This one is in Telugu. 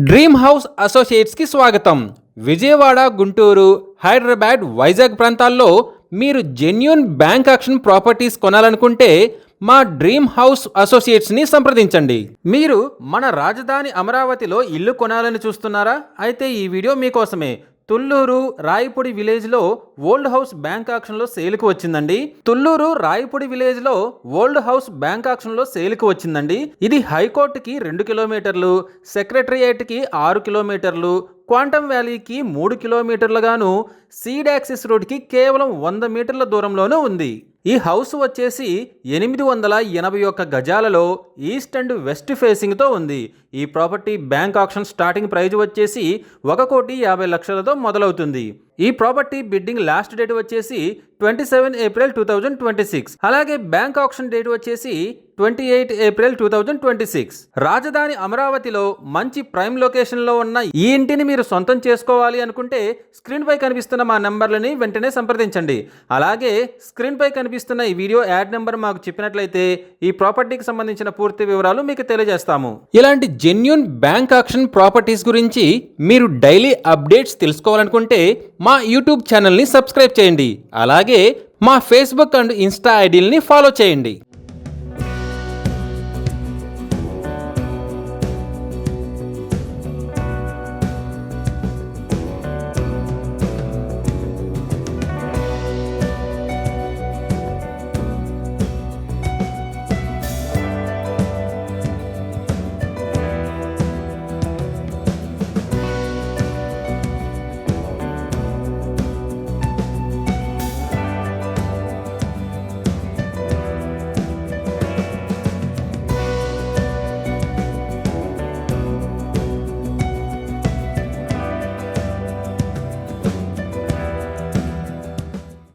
డ్రీమ్ హౌస్ అసోసియేట్స్కి స్వాగతం. విజయవాడ, గుంటూరు, హైదరాబాద్, వైజాగ్ ప్రాంతాల్లో మీరు జెన్యూన్ బ్యాంక్ యాక్షన్ ప్రాపర్టీస్ కొనాలనుకుంటే మా డ్రీమ్ హౌస్ అసోసియేట్స్ని సంప్రదించండి. మీరు మన రాజధాని అమరావతిలో ఇల్లు కొనాలని చూస్తున్నారా? అయితే ఈ వీడియో మీకోసమే. తుళ్ళూరు రాయపూడి విలేజ్లో ఓల్డ్ హౌస్ బ్యాంక్ ఆక్షన్లో సేల్కి వచ్చిందండి. తుళ్ళూరు రాయపూడి విలేజ్లో ఓల్డ్ హౌస్ బ్యాంక్ ఆక్షన్లో సేల్కి వచ్చిందండి. ఇది హైకోర్టుకి 2 కిలోమీటర్లు, సెక్రటరియేట్కి 6 కిలోమీటర్లు, క్వాంటమ్ వ్యాలీకి 3 కిలోమీటర్లుగాను, సీడ్ యాక్సిస్ రోడ్కి కేవలం 100 మీటర్ల దూరంలోనూ ఉంది. ఈ హౌస్ వచ్చేసి 881 గజాలలో ఈస్ట్ అండ్ వెస్ట్ ఫేసింగ్తో ఉంది. ఈ property bank auction starting price వచ్చేసి 1,50,00,000తో మొదలవుతుంది. ఈ ప్రాపర్టీ బిడ్డింగ్ లాస్ట్ డేట్ వచ్చేసి 27 ఏప్రిల్ 2026. అలాగే బ్యాంక్ ఆక్షన్ డేట్ వచ్చేసి 28 ఏప్రిల్ 2026. రాజధాని అమరావతిలో మంచి ప్రైమ్ లొకేషన్లో ఉన్న ఈ ఇంటిని మీరు సొంతం చేసుకోవాలి అనుకుంటే స్క్రీన్ పై కనిపిస్తున్న మా నెంబర్లని వెంటనే సంప్రదించండి. అలాగే స్క్రీన్ పై కనిపిస్తున్న ఈ వీడియో యాడ్ నెంబర్ మాకు చెప్పినట్లయితే ఈ ప్రాపర్టీకి సంబంధించిన పూర్తి వివరాలు మీకు తెలియజేస్తాము. ఇలాంటి జెన్యూన్ బ్యాంక్ ఆక్షన్ ప్రాపర్టీస్ గురించి మీరు డైలీ అప్డేట్స్ తెలుసుకోవాలనుకుంటే మా యూట్యూబ్ ఛానల్ని సబ్స్క్రైబ్ చేయండి. అలాగే మా ఫేస్బుక్ అండ్ ఇన్స్టా ఐడీలని ఫాలో చేయండి.